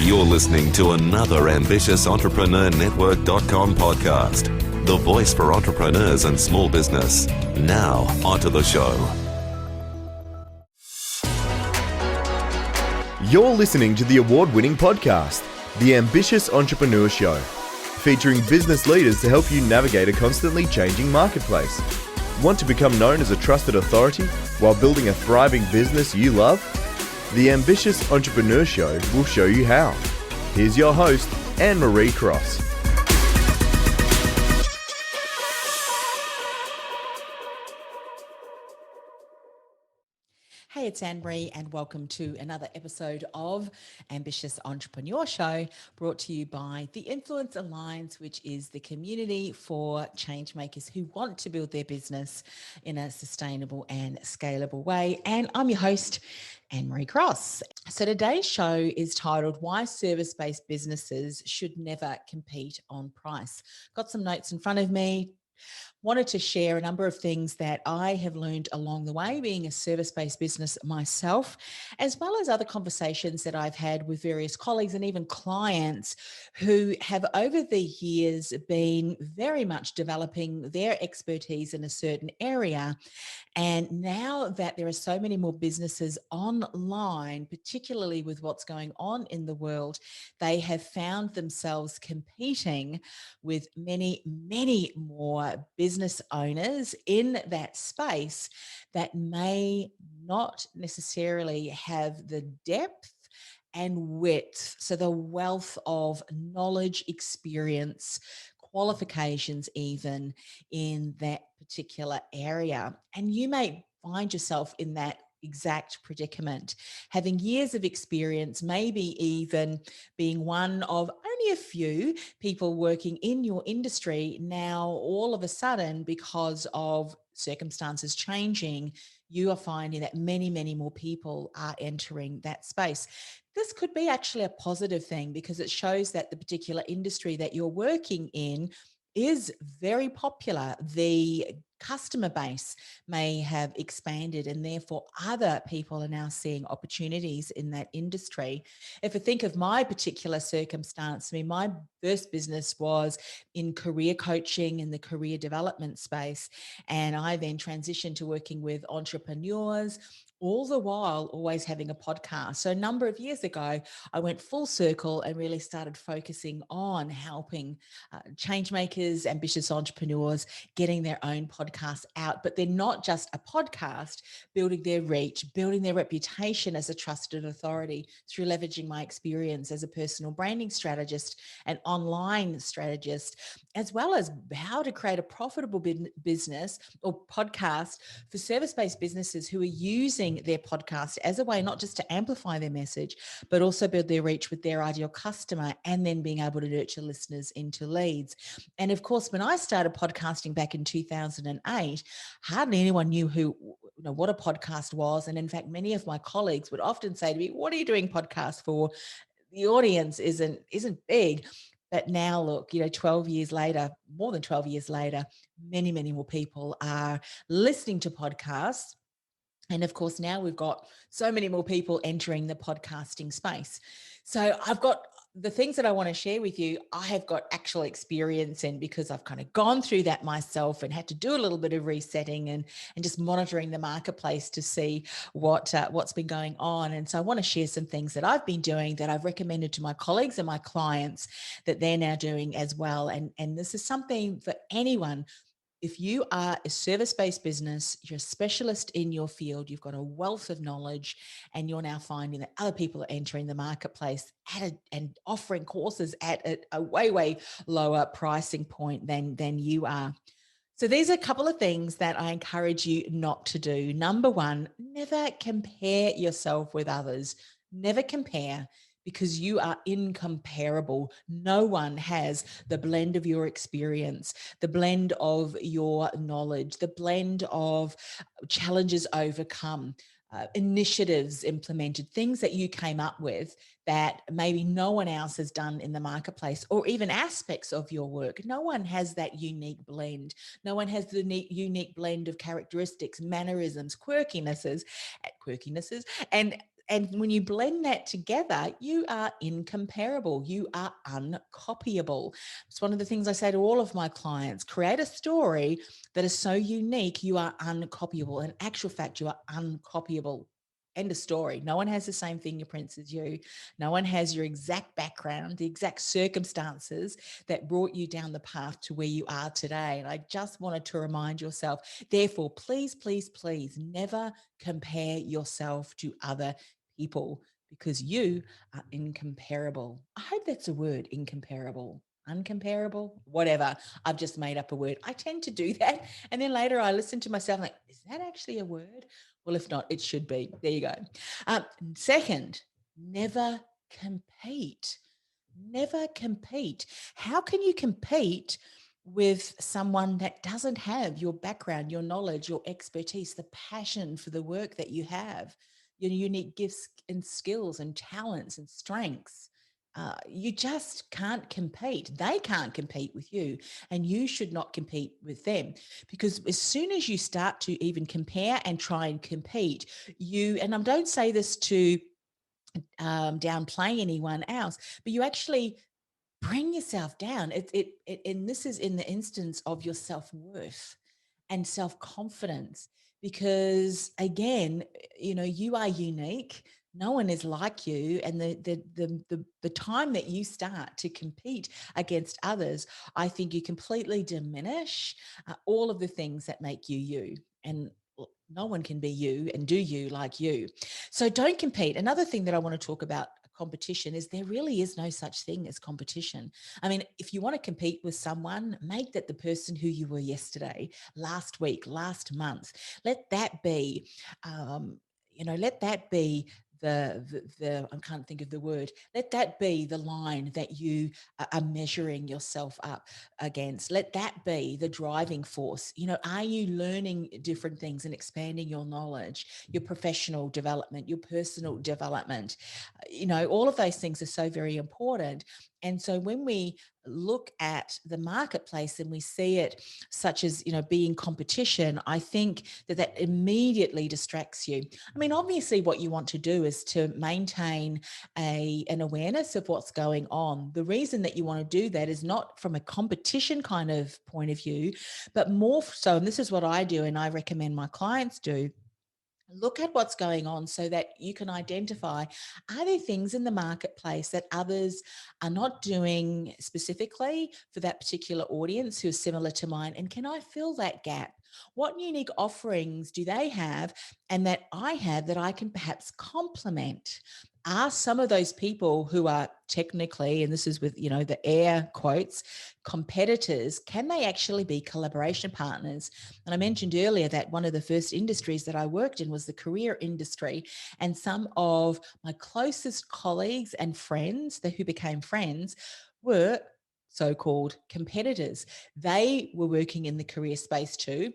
You're listening to another Ambitious Entrepreneur Network.com podcast, the voice for entrepreneurs and small business. Now, onto the show. You're listening to the award-winning podcast, The Ambitious Entrepreneur Show, featuring business leaders to help you navigate a constantly changing marketplace. Want to become known as a trusted authority while building a thriving business you love? The Ambitious Entrepreneur Show will show you how. Here's your host, Annemarie Cross. Hey, it's Annemarie and welcome to another episode of Ambitious Entrepreneur Show, brought to you by the Influence Alliance, which is the community for changemakers who want to build their business in a sustainable and scalable way. And I'm your host, Annemarie Cross. So today's show is titled Why Service-Based Businesses Should Never Compete on Price. Got some notes in front of me. Wanted to share a number of things that I have learned along the way, being a service-based business myself, as well as other conversations that I've had with various colleagues and even clients who have over the years been very much developing their expertise in a certain area. And now that there are so many more businesses online, particularly with what's going on in the world, they have found themselves competing with many, many more business owners in that space that may not necessarily have the depth and width, so the wealth of knowledge, experience, qualifications even in that particular area. And you may find yourself in that exact predicament, having years of experience, maybe even being one of only a few people working in your industry. Now, all of a sudden, because of circumstances changing, you are finding that many, many more people are entering that space. This could be actually a positive thing because it shows that the particular industry that you're working in is very popular. The customer base may have expanded and therefore other people are now seeing opportunities in that industry. If I think of my particular circumstance, my first business was in career coaching in the career development space. And I then transitioned to working with entrepreneurs, all the while always having a podcast. So a number of years ago, I went full circle and really started focusing on helping change makers, ambitious entrepreneurs, getting their own podcasts out. But they're not just a podcast, building their reach, building their reputation as a trusted authority through leveraging my experience as a personal branding strategist and online strategist, as well as how to create a profitable business or podcast for service-based businesses who are using their podcast as a way not just to amplify their message, but also build their reach with their ideal customer and then being able to nurture listeners into leads. And of course, when I started podcasting back in 2008, hardly anyone knew what a podcast was. And in fact, many of my colleagues would often say to me, "What are you doing podcasts for? The audience isn't big." But now look, 12 years later, more than 12 years later, many, many more people are listening to podcasts. And of course, now we've got so many more people entering the podcasting space. So I've got the things that I want to share with you. I have got actual experience in because I've kind of gone through that myself and had to do a little bit of resetting and just monitoring the marketplace to see what's been going on. And so I want to share some things that I've been doing that I've recommended to my colleagues and my clients that they're now doing as well. And this is something for anyone. If you are a service-based business, you're a specialist in your field, you've got a wealth of knowledge, and you're now finding that other people are entering the marketplace and offering courses at a way, way lower pricing point than you are. So these are a couple of things that I encourage you not to do. Number one, never compare yourself with others. Never compare, because you are incomparable. No one has the blend of your experience, the blend of your knowledge, the blend of challenges overcome, initiatives implemented, things that you came up with that maybe no one else has done in the marketplace, or even aspects of your work. No one has that unique blend. No one has the unique blend of characteristics, mannerisms, quirkinesses, and And when you blend that together, you are incomparable. You are uncopyable. It's one of the things I say to all of my clients: create a story that is so unique, you are uncopyable. In actual fact, you are uncopyable. End of story. No one has the same fingerprints as you. No one has your exact background, the exact circumstances that brought you down the path to where you are today. And I just wanted to remind yourself, therefore, please, please, please never compare yourself to other people, because you are incomparable. I hope that's a word, incomparable. Uncomparable, whatever. I've just made up a word. I tend to do that. And then later I listen to myself like, is that actually a word? Well, if not, it should be. There you go. Second, never compete. Never compete. How can you compete with someone that doesn't have your background, your knowledge, your expertise, the passion for the work that you have, your unique gifts and skills and talents and strengths? You just can't compete. They can't compete with you, and you should not compete with them, because as soon as you start to even compare and try and compete, and I don't say this to downplay anyone else, but you actually bring yourself down. And this is in the instance of your self-worth and self-confidence, because again, you are unique. No one is like you. And the time that you start to compete against others, I think you completely diminish all of the things that make you you. And no one can be you and do you like you. So don't compete. Another thing that I want to talk about competition is there really is no such thing as competition. I mean, if you want to compete with someone, make that the person who you were yesterday, last week, last month. Let that be, let that be the I can't think of the word. Let that be the line that you are measuring yourself up against. Let that be the driving force. Are you learning different things and expanding your knowledge, your professional development, your personal development? All of those things are so very important. And so when we look at the marketplace and we see it such as, being competition, I think that immediately distracts you. I mean, obviously what you want to do is to maintain an awareness of what's going on. The reason that you want to do that is not from a competition kind of point of view, but more so, and this is what I do and I recommend my clients do. Look at what's going on so that you can identify, are there things in the marketplace that others are not doing specifically for that particular audience who is similar to mine? And can I fill that gap? What unique offerings do they have and that I have that I can perhaps complement? Are some of those people who are technically, and this is with, the air quotes, competitors, can they actually be collaboration partners? And I mentioned earlier that one of the first industries that I worked in was the career industry. And some of my closest colleagues and friends who became friends were so-called competitors. They were working in the career space too,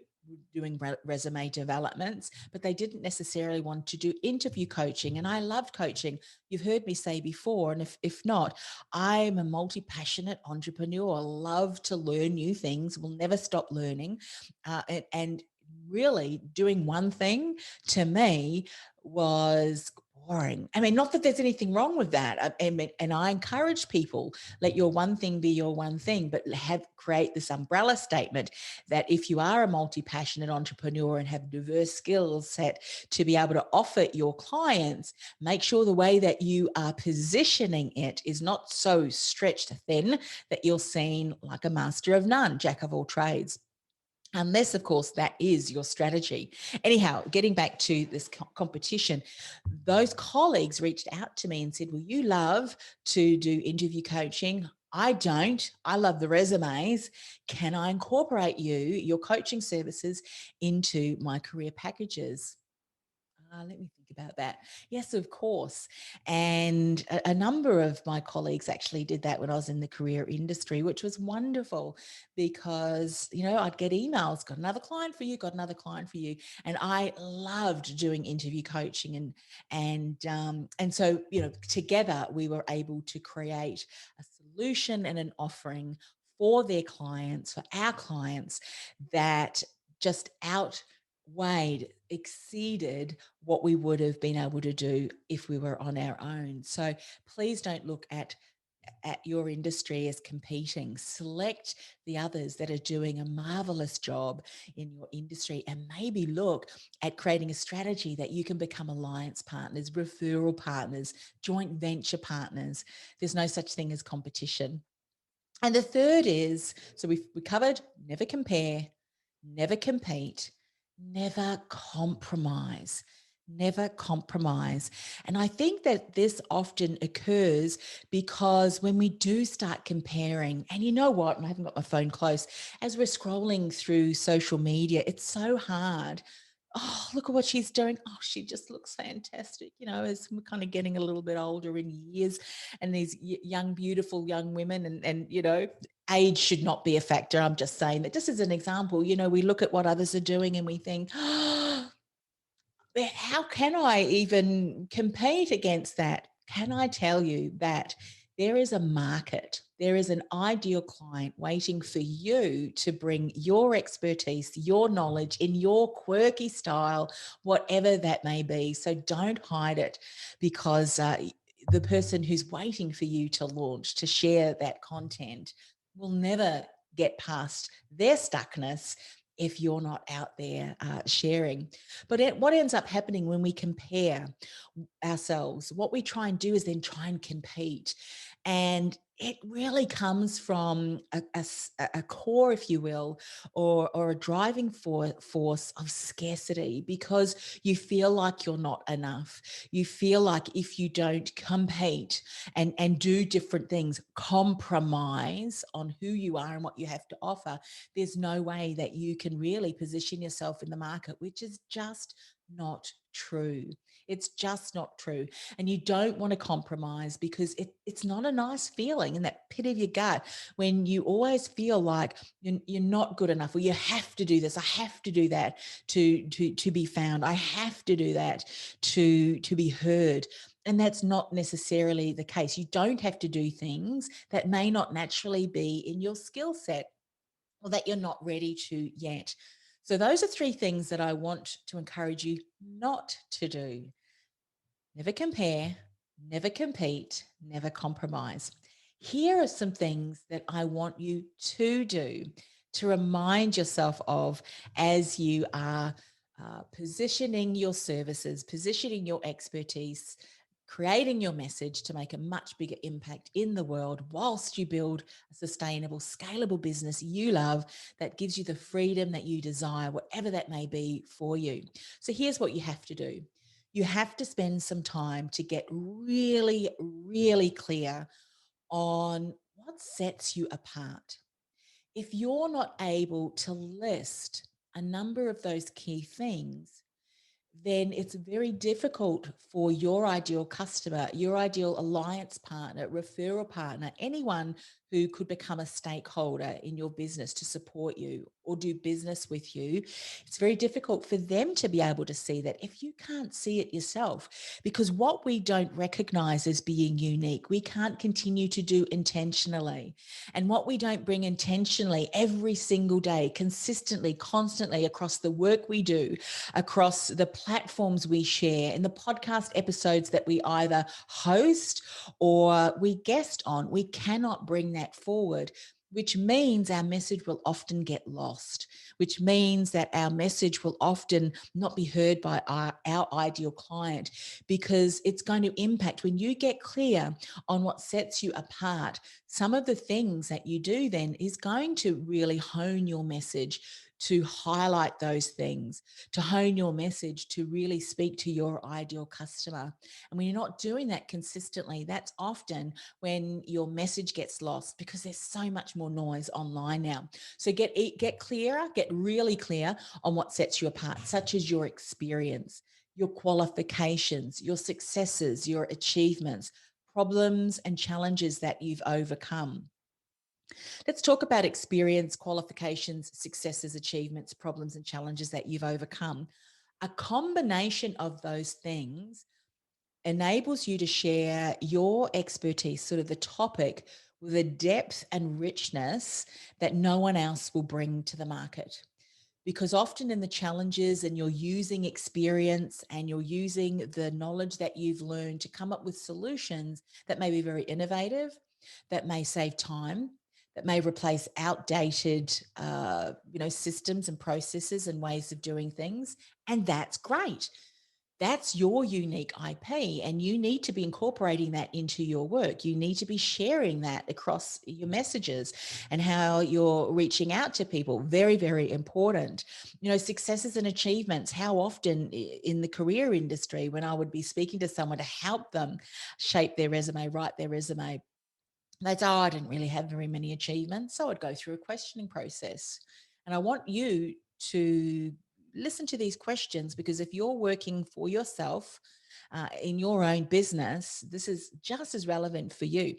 doing resume developments, but they didn't necessarily want to do interview coaching. And I loved coaching. You've heard me say before, and if not, I'm a multi-passionate entrepreneur. I love to learn new things, will never stop learning. And really doing one thing to me was boring. I mean, not that there's anything wrong with that. And I encourage people, let your one thing be your one thing, but create this umbrella statement that if you are a multi-passionate entrepreneur and have diverse skill set to be able to offer your clients, make sure the way that you are positioning it is not so stretched thin that you're seen like a master of none, jack of all trades. Unless, of course, that is your strategy. Anyhow, getting back to this competition, those colleagues reached out to me and said, well, you love to do interview coaching. I don't. I love the resumes. Can I incorporate your coaching services into my career packages? Let me think about that. Yes, of course. And a number of my colleagues actually did that when I was in the career industry, which was wonderful because, I'd get emails, got another client for you, got another client for you. And I loved doing interview coaching. And so, together we were able to create a solution and an offering for their clients, for our clients, that just outweighed exceeded what we would have been able to do if we were on our own. So please don't look at your industry as competing. Select the others that are doing a marvelous job in your industry, and maybe look at creating a strategy that you can become alliance partners, referral partners, joint venture partners. There's no such thing as competition. And the third is, so we covered never compare, never compete, never compromise. Never compromise. And I think that this often occurs because when we do start comparing, and you know what, and I haven't got my phone close, as we're scrolling through social media, it's so hard. Oh, look at what she's doing. Oh, she just looks fantastic. As we're kind of getting a little bit older in years, and these young, beautiful young women, and age should not be a factor. I'm just saying that just as an example, we look at what others are doing and we think, oh, how can I even compete against that? Can I tell you that there is a market, there is an ideal client waiting for you to bring your expertise, your knowledge in your quirky style, whatever that may be. So don't hide it, because the person who's waiting for you to launch, to share that content, will never get past their stuckness if you're not out there sharing. But what ends up happening when we compare ourselves, what we try and do is then try and compete. And it really comes from a core, if you will, or a driving force of scarcity, because you feel like you're not enough. You feel like if you don't compete and do different things, compromise on who you are and what you have to offer, there's no way that you can really position yourself in the market, which is just not true. It's just not true. And you don't want to compromise, because it's not a nice feeling in that pit of your gut when you always feel like you're not good enough, or you have to do this, I have to do that to be found, I have to do that to be heard. And that's not necessarily the case. You don't have to do things that may not naturally be in your skill set, or that you're not ready to yet. So those are three things that I want to encourage you not to do. Never compare, never compete, never compromise. Here are some things that I want you to do to remind yourself of as you are positioning your services, positioning your expertise, creating your message to make a much bigger impact in the world, whilst you build a sustainable, scalable business you love that gives you the freedom that you desire, whatever that may be for you. So here's what you have to do. You have to spend some time to get really, really clear on what sets you apart. If you're not able to list a number of those key things, then it's very difficult for your ideal customer, your ideal alliance partner, referral partner, anyone who could become a stakeholder in your business to support you or do business with you. It's very difficult for them to be able to see that if you can't see it yourself, because what we don't recognize as being unique, we can't continue to do intentionally. And what we don't bring intentionally every single day, consistently, constantly, across the work we do, across the platforms we share, in the podcast episodes that we either host or we guest on, we cannot bring that forward, which means our message will often get lost, which means that our message will often not be heard by our ideal client, because it's going to impact. When you get clear on what sets you apart, some of the things that you do then is going to really hone your message, to highlight those things, to hone your message, to really speak to your ideal customer. And when you're not doing that consistently, that's often when your message gets lost, because there's so much more noise online now. So get clearer, get really clear on what sets you apart, such as your experience, your qualifications, your successes, your achievements, problems and challenges that you've overcome. Let's talk about experience, qualifications, successes, achievements, problems, and challenges that you've overcome. A combination of those things enables you to share your expertise, sort of the topic, with a depth and richness that no one else will bring to the market. because often in the challenges, and you're using experience and you're using the knowledge that you've learned to come up with solutions that may be very innovative, that may save time, that may replace outdated systems and processes and ways of doing things. And that's great. That's your unique IP, and you need to be incorporating that into your work. You need to be sharing that across your messages and how you're reaching out to people. Very, very important. Successes and achievements. How often in the career industry, when I would be speaking to someone to help them shape their resume, write their resume, they'd say, "Oh, I didn't really have very many achievements." So I'd go through a questioning process. And I want you to listen to these questions, because if you're working for yourself in your own business, this is just as relevant for you.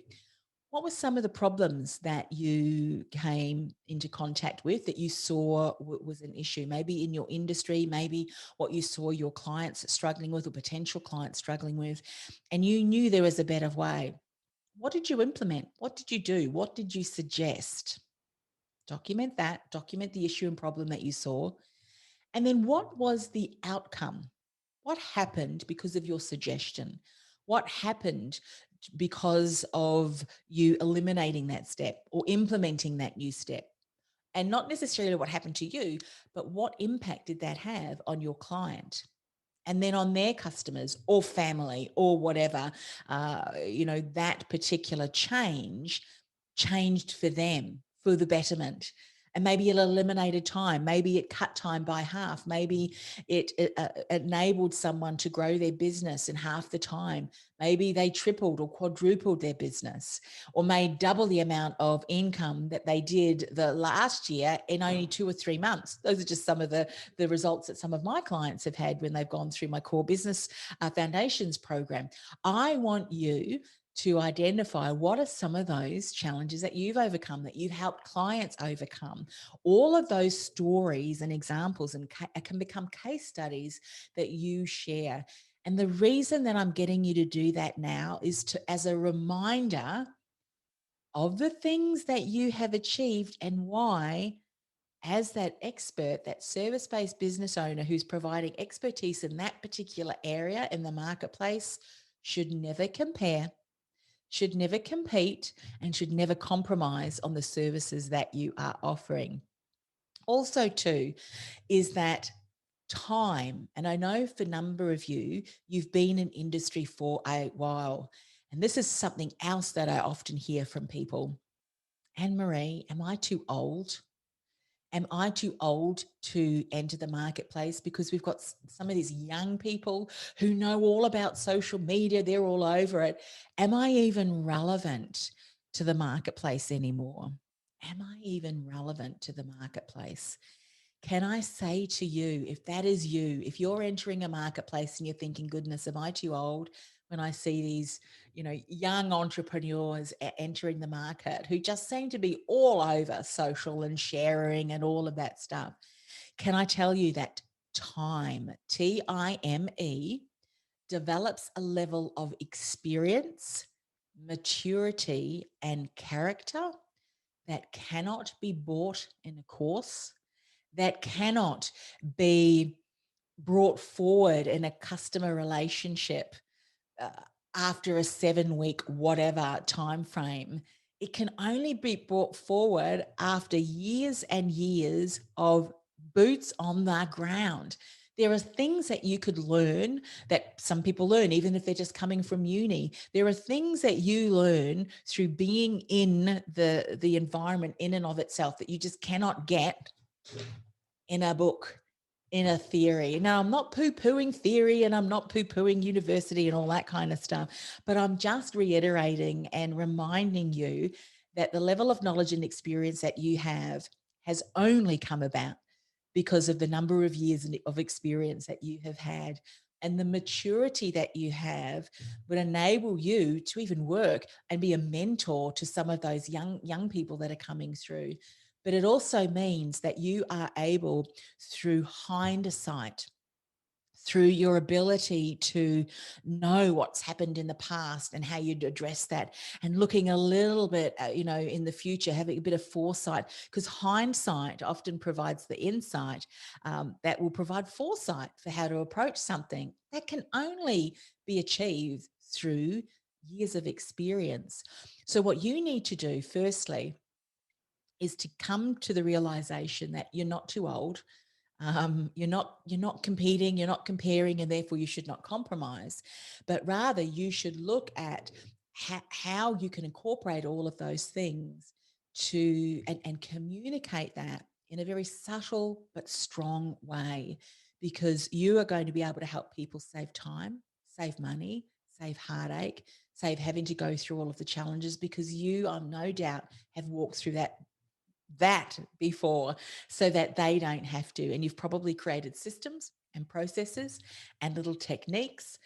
What were some of the problems that you came into contact with that you saw was an issue? Maybe in your industry, maybe what you saw your clients struggling with or potential clients struggling with, and you knew there was a better way. What did you implement? What did you do? What did you suggest? Document that, document the issue and problem that you saw. And then what was the outcome? What happened because of your suggestion? What happened because of you eliminating that step or implementing that new step? And not necessarily what happened to you, but what impact did that have on your client? And then on their customers or family or whatever, that particular change changed for them for the betterment. And maybe it eliminated time. Maybe it cut time by half. Maybe it enabled someone to grow their business in half the time. Maybe they tripled or quadrupled their business, or made double the amount of income that they did the last year in only 2 or 3 months. Those are just some of the results that some of my clients have had when they've gone through my core business foundations program. I want you to identify what are some of those challenges that you've overcome, that you've helped clients overcome. All of those stories and examples can become case studies that you share. And the reason that I'm getting you to do that now is as a reminder of the things that you have achieved, and why, as that expert, that service-based business owner who's providing expertise in that particular area in the marketplace, should never compare, should never compete, and should never compromise on the services that you are offering. Also, too, is that time. And I know for a number of you, you've been in industry for a while. And this is something else that I often hear from people. Annemarie, am I too old? Am I too old to enter the marketplace? Because we've got some of these young people who know all about social media. They're all over it. Am I even relevant to the marketplace anymore? Am I even relevant to the marketplace? Can I say to you, if that is you, if you're entering a marketplace and you're thinking, goodness, am I too old? When I see these, young entrepreneurs entering the market who just seem to be all over social and sharing and all of that stuff. Can I tell you that time, TIME, develops a level of experience, maturity, and character that cannot be bought in a course, that cannot be brought forward in a customer relationship uh, after a 7-week whatever time frame. It can only be brought forward after years and years of boots on the ground. There are things that you could learn, that some people learn even if they're just coming from uni. There are things that you learn through being in the environment in and of itself that you just cannot get in a book, in a theory. Now, I'm not poo-pooing theory, and I'm not poo-pooing university and all that kind of stuff, but I'm just reiterating and reminding you that the level of knowledge and experience that you have has only come about because of the number of years of experience that you have had. And the maturity that you have would enable you to even work and be a mentor to some of those young people that are coming through. But it also means that you are able, through hindsight, through your ability to know what's happened in the past and how you'd address that, and looking a little bit, in the future, having a bit of foresight, because hindsight often provides the insight that will provide foresight for how to approach something that can only be achieved through years of experience. So what you need to do firstly is to come to the realization that you're not too old. You're not competing, you're not comparing, and therefore you should not compromise. But rather, you should look at how you can incorporate all of those things to and communicate that in a very subtle but strong way, because you are going to be able to help people save time, save money, save heartache, save having to go through all of the challenges, because you, I'm no doubt, have walked through that before, so that they don't have to. And you've probably created systems and processes and little techniques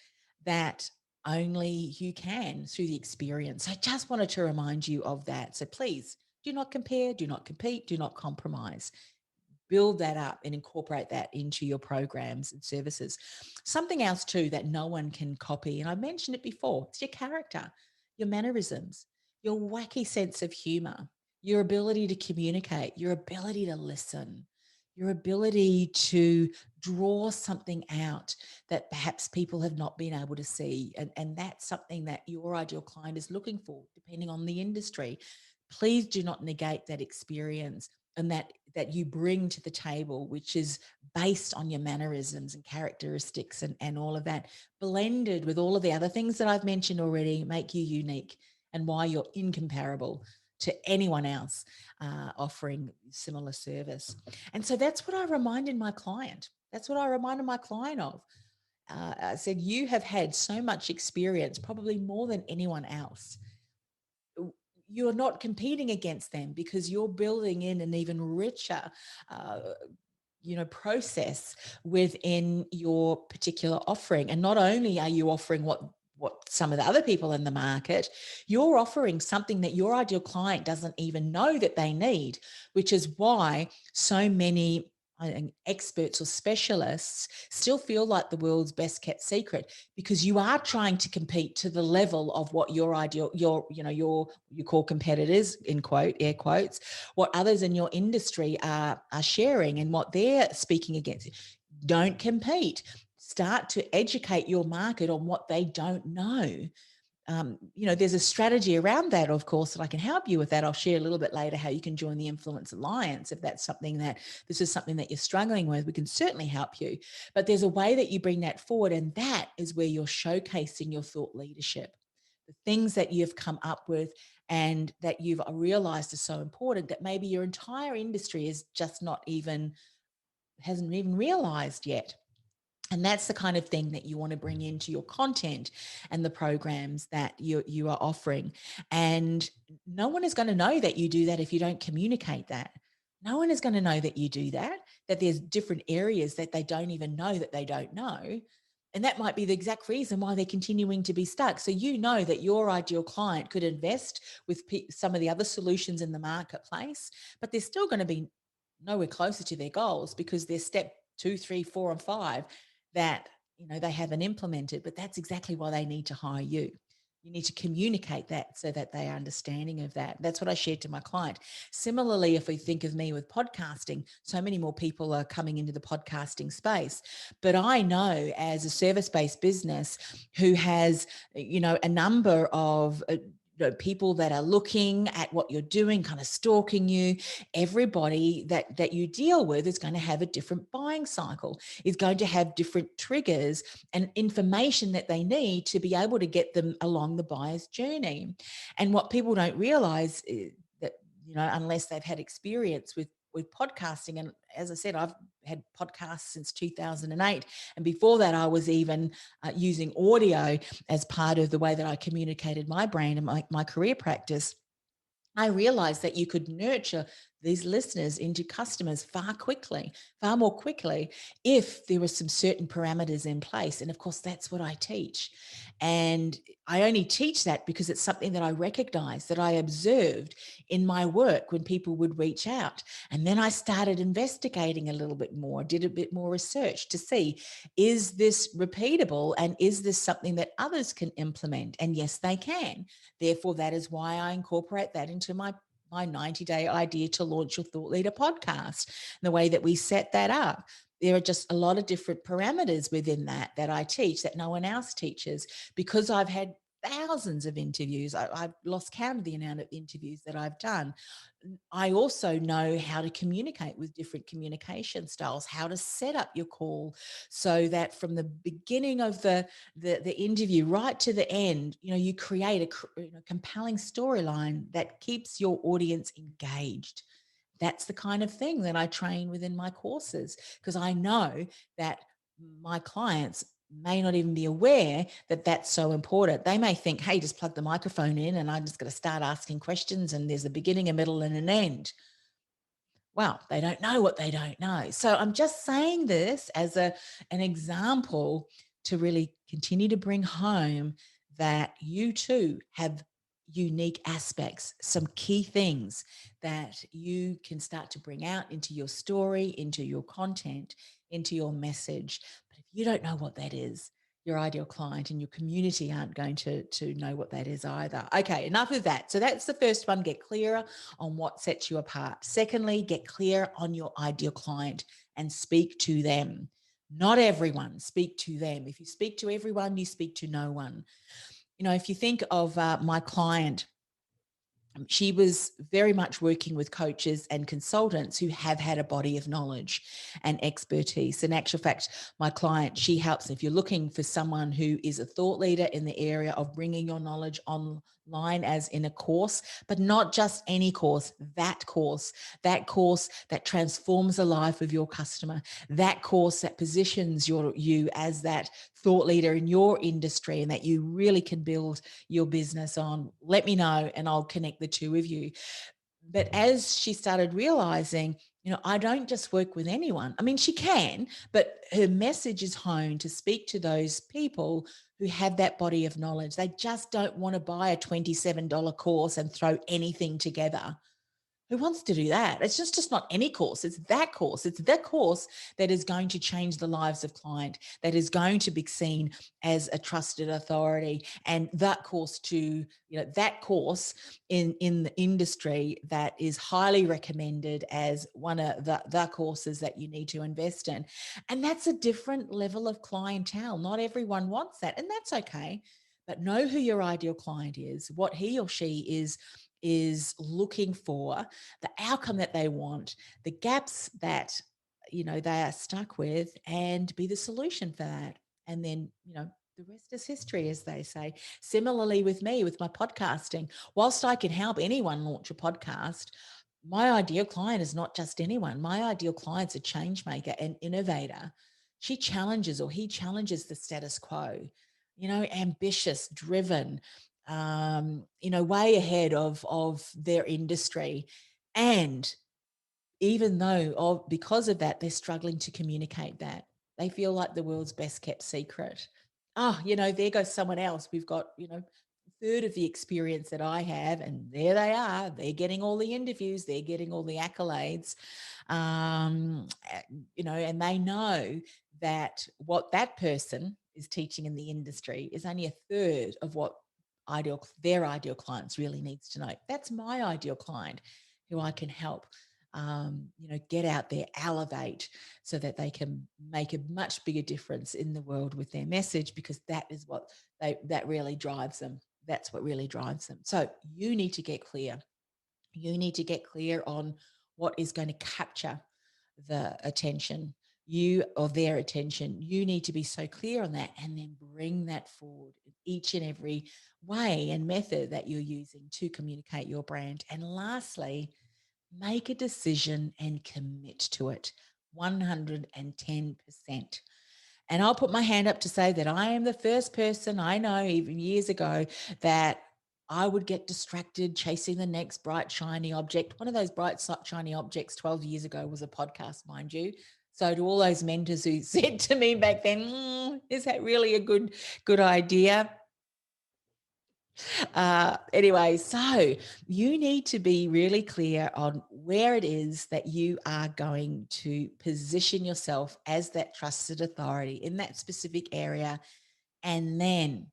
that only you can through the experience. I just wanted to remind you of that. So please do not compare, do not compete, do not compromise. Build that up and incorporate that into your programs and services. Something else too that no one can copy, and I mentioned it before, it's your character, your mannerisms, your wacky sense of humor, your ability to communicate, your ability to listen, your ability to draw something out that perhaps people have not been able to see. And that's something that your ideal client is looking for, depending on the industry. Please do not negate that experience and that you bring to the table, which is based on your mannerisms and characteristics and all of that, blended with all of the other things that I've mentioned already, make you unique and why you're incomparable to anyone else offering similar service. And so that's what I reminded my client. That's what I reminded my client of. I said, you have had so much experience, probably more than anyone else. You're not competing against them, because you're building in an even richer uh, process within your particular offering. And not only are you offering what some of the other people in the market, you're offering something that your ideal client doesn't even know that they need, which is why so many experts or specialists still feel like the world's best kept secret, because you are trying to compete to the level of what your ideal you call competitors, in quote air quotes, what others in your industry are sharing and what they're speaking against. Don't compete. Start to educate your market on what they don't know. There's a strategy around that, of course, that I can help you with that. I'll share a little bit later how you can join the Influence Alliance if that's something that this is something that you're struggling with. We can certainly help you. But there's a way that you bring that forward, and that is where you're showcasing your thought leadership, the things that you've come up with and that you've realized are so important that maybe your entire industry is just hasn't even realized yet. And that's the kind of thing that you want to bring into your content and the programs that you are offering. And no one is going to know that you do that if you don't communicate that. No one is going to know that you do that, that there's different areas that they don't even know that they don't know. And that might be the exact reason why they're continuing to be stuck. So you know that your ideal client could invest with some of the other solutions in the marketplace, but they're still going to be nowhere closer to their goals because they're step 2, 3, 4, and 5 that they haven't implemented. But that's exactly why they need to hire you. You need to communicate that so that they are understanding of that. That's what I shared to my client. Similarly, if we think of me with podcasting, so many more people are coming into the podcasting space. But I know, as a service-based business who has, a number of people that are looking at what you're doing, kind of stalking you, everybody that you deal with is going to have a different buying cycle, is going to have different triggers and information that they need to be able to get them along the buyer's journey. And what people don't realize is that, unless they've had experience with podcasting, and as I said, I've had podcasts since 2008, and before that I was even using audio as part of the way that I communicated my brand and my career practice. I realized that you could nurture these listeners into customers far more quickly, if there were some certain parameters in place. And of course, that's what I teach. And I only teach that because it's something that I recognize, that I observed in my work when people would reach out. And then I started investigating a little bit more, did a bit more research to see, is this repeatable and is this something that others can implement? And yes, they can. Therefore, that is why I incorporate that into my 90-day idea to launch your thought leader podcast. And the way that we set that up, there are just a lot of different parameters within that I teach that no one else teaches, because I've had thousands of interviews. I've lost count of the amount of interviews that I've done. I also know how to communicate with different communication styles, how to set up your call so that from the beginning of the interview right to the end, you create a compelling storyline that keeps your audience engaged. That's the kind of thing that I train within my courses, because I know that my clients may not even be aware that that's so important. They may think, hey, just plug the microphone in and I'm just going to start asking questions and there's a beginning, a middle, and an end. Well, they don't know what they don't know. So I'm just saying this as an example to really continue to bring home that you too have unique aspects, some key things that you can start to bring out into your story, into your content, into your message. But if you don't know what that is, your ideal client and your community aren't going to know what that is either. Okay, enough of that. So that's the first one. Get clearer on what sets you apart. Secondly, get clear on your ideal client and speak to them. Not everyone, speak to them. If you speak to everyone, you speak to no one. If you think of my client, she was very much working with coaches and consultants who have had a body of knowledge and expertise. In actual fact, my client, she helps. If you're looking for someone who is a thought leader in the area of bringing your knowledge online, as in a course, but not just any course, that course that transforms the life of your customer, that course that positions you as that thought leader in your industry and that you really can build your business on, let me know and I'll connect the two of you. But as she started realizing, I don't just work with anyone. I mean, she can, but her message is honed to speak to those people who have that body of knowledge. They just don't want to buy a $27 course and throw anything together. Who wants to do that? It's just not any course. It's that course. It's the course that is going to change the lives of client, that is going to be seen as a trusted authority, and that course that course in the industry that is highly recommended as one of the courses that you need to invest in. And that's a different level of clientele. Not everyone wants that, and that's okay. But know who your ideal client is, what he or she is looking for, the outcome that they want, the gaps that they are stuck with, and be the solution for that. And then the rest is history, as they say. Similarly with me, with my podcasting, whilst I can help anyone launch a podcast, my ideal client is not just anyone. My ideal client's a change maker, an innovator. He challenges the status quo, ambitious, driven, way ahead of their industry. And even though because of that, they're struggling to communicate that. They feel like the world's best kept secret. Oh, there goes someone else. We've got, a third of the experience that I have, and there they are. They're getting all the interviews. They're getting all the accolades. And they know that what that person is teaching in the industry is only a third of what their ideal clients really needs to know. That's my ideal client who I can help get out there, elevate, so that they can make a much bigger difference in the world with their message, because that is what that really drives them. That's what really drives them. So you need to get clear. You need to get clear on what is going to capture the attention, their attention. You need to be so clear on that, and then bring that forward in each and every way and method that you're using to communicate your brand. And lastly, make a decision and commit to it 110%. And I'll put my hand up to say that I am the first person I know, even years ago, that I would get distracted chasing the next bright, shiny object. One of those bright, shiny objects 12 years ago was a podcast, mind you. So to all those mentors who said to me back then, is that really a good idea? Anyway, so you need to be really clear on where it is that you are going to position yourself as that trusted authority in that specific area, and then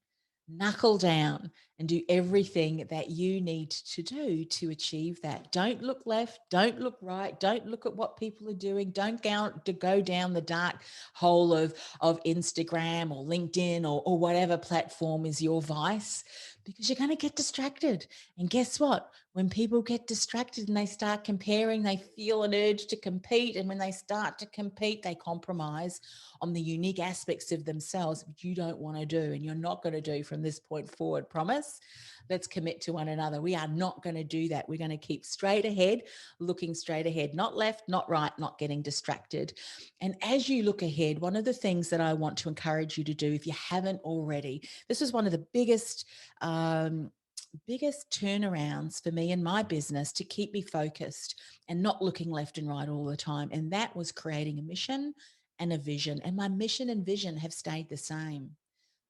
knuckle down and do everything that you need to do to achieve that. Don't look left, don't look right, don't look at what people are doing, don't go down the dark hole of Instagram or LinkedIn or whatever platform is your vice, because you're going to get distracted. And guess what? When people get distracted and they start comparing, they feel an urge to compete. And when they start to compete, they compromise on the unique aspects of themselves which you don't want to do and you're not going to do from this point forward. Promise? Let's commit to one another. We are not going to do that. We're going to keep straight ahead, looking straight ahead, not left, not right, not getting distracted. And as you look ahead, one of the things that I want to encourage you to do, if you haven't already, this is one of the biggest turnarounds for me in my business to keep me focused and not looking left and right all the time. And that was creating a mission and a vision. And my mission and vision have stayed the same.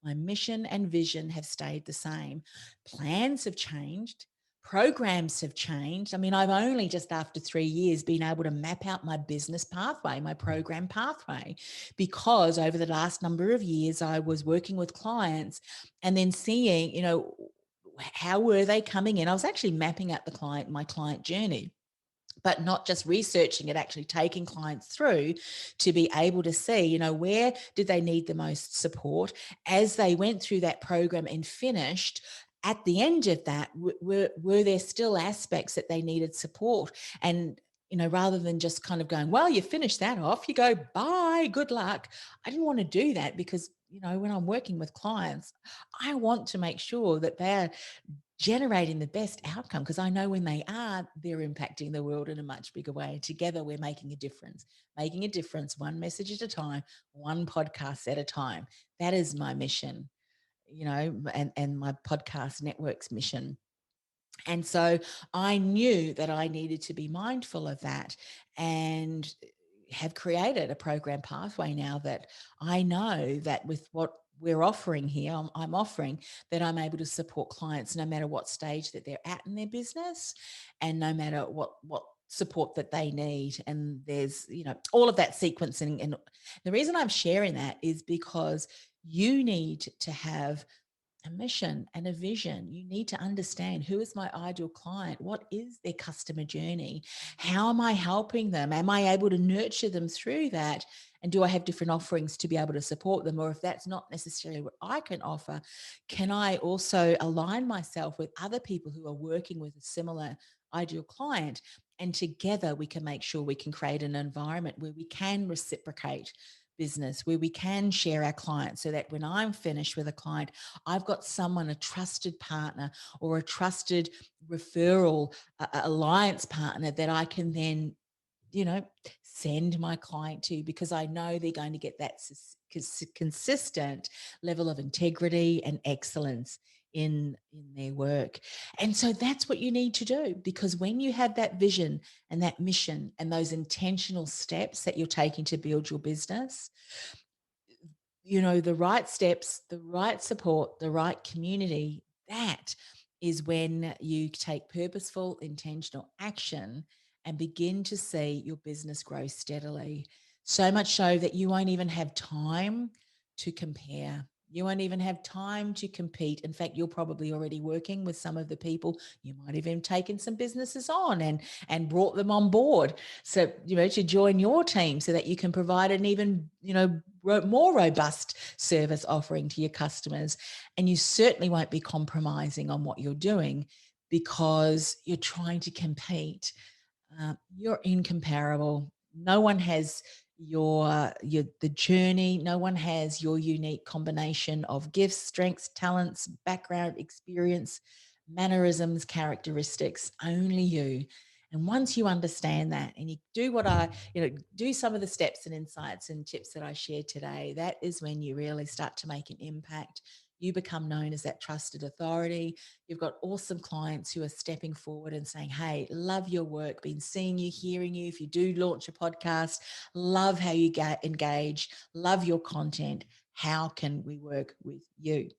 My mission and vision have stayed the same. Plans have changed. Programs have changed. I mean, I've only just after 3 years been able to map out my business pathway, my program pathway, because over the last number of years, I was working with clients and then seeing, how were they coming in? I was actually mapping out my client journey, but not just researching it, actually taking clients through to be able to see, where did they need the most support as they went through that program and finished. At the end of that, were there still aspects that they needed support? And rather than just kind of going, well, you finished that off, you go, bye, good luck. I didn't want to do that because, when I'm working with clients, I want to make sure that they're generating the best outcome, because I know when they are, they're impacting the world in a much bigger way. Together, we're making a difference, one message at a time, one podcast at a time. That is my mission, and my podcast network's mission. And so I knew that I needed to be mindful of that and have created a program pathway now that I know that with what we're offering here, I'm offering that I'm able to support clients no matter what stage that they're at in their business and no matter what support that they need. And there's, all of that sequencing. And the reason I'm sharing that is because you need to have a mission and a vision. You need to understand, who is my ideal client? What is their customer journey? How am I helping them? Am I able to nurture them through that? And do I have different offerings to be able to support them? Or if that's not necessarily what I can offer, can I also align myself with other people who are working with a similar ideal client? And together we can make sure we can create an environment where we can reciprocate business, where we can share our clients, so that when I'm finished with a client, I've got someone, a trusted partner or a trusted referral alliance partner that I can then, send my client to, because I know they're going to get that consistent level of integrity and excellence in their work. And so that's what you need to do, because when you have that vision and that mission and those intentional steps that you're taking to build your business, the right steps, the right support, the right community, that is when you take purposeful, intentional action and begin to see your business grow steadily. So much so that you won't even have time to compare. You won't even have time to compete. In fact, you're probably already working with some of the people. You might have even taken some businesses on and brought them on board. So, to join your team so that you can provide an even, more robust service offering to your customers. And you certainly won't be compromising on what you're doing because you're trying to compete. You're incomparable. No one has the journey. No one has your unique combination of gifts, strengths, talents, background, experience, mannerisms, characteristics. Only you. And once you understand that and you do do some of the steps and insights and tips that I shared today, that is when you really start to make an impact. You become known as that trusted authority. You've got awesome clients who are stepping forward and saying, hey, love your work, been seeing you, hearing you. If you do launch a podcast, love how you engage, love your content. How can we work with you?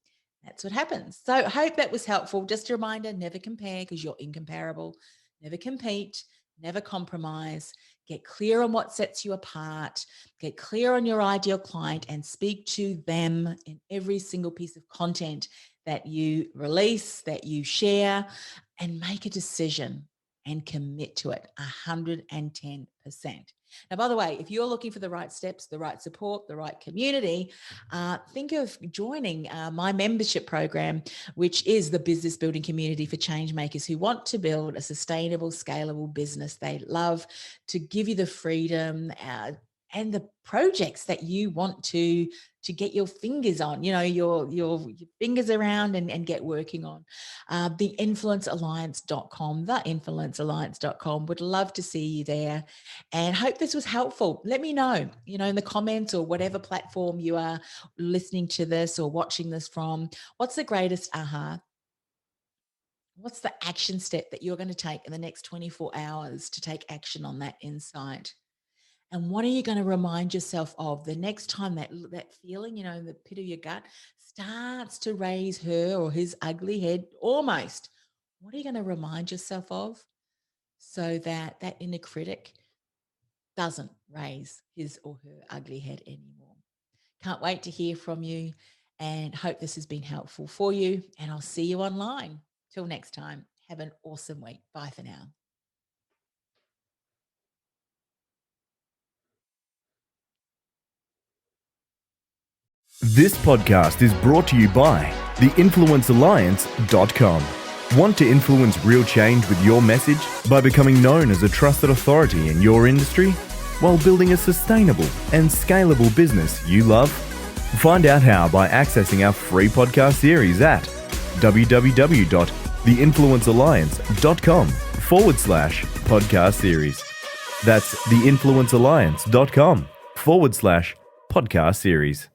That's what happens. So I hope that was helpful. Just a reminder, never compare because you're incomparable. Never compete, never compromise. Get clear on what sets you apart. Get clear on your ideal client and speak to them in every single piece of content that you release, that you share, and make a decision and commit to it 110%. Now, by the way, if you're looking for the right steps, the right support, the right community, think of joining my membership program, which is the business building community for change makers who want to build a sustainable, scalable business they love, to give you the freedom and the projects that you want to get your fingers on, your fingers around and get working on. theinfluencealliance.com. Would love to see you there and hope this was helpful. Let me know, in the comments or whatever platform you are listening to this or watching this from, what's the greatest aha? What's the action step that you're going to take in the next 24 hours to take action on that insight? And what are you going to remind yourself of the next time that feeling, in the pit of your gut starts to raise her or his ugly head almost? What are you going to remind yourself of so that that inner critic doesn't raise his or her ugly head anymore? Can't wait to hear from you and hope this has been helpful for you. And I'll see you online. Till next time, have an awesome week. Bye for now. This podcast is brought to you by theinfluencealliance.com. Want to influence real change with your message by becoming known as a trusted authority in your industry while building a sustainable and scalable business you love? Find out how by accessing our free podcast series at www.theinfluencealliance.com/podcast series. That's theinfluencealliance.com/podcast series.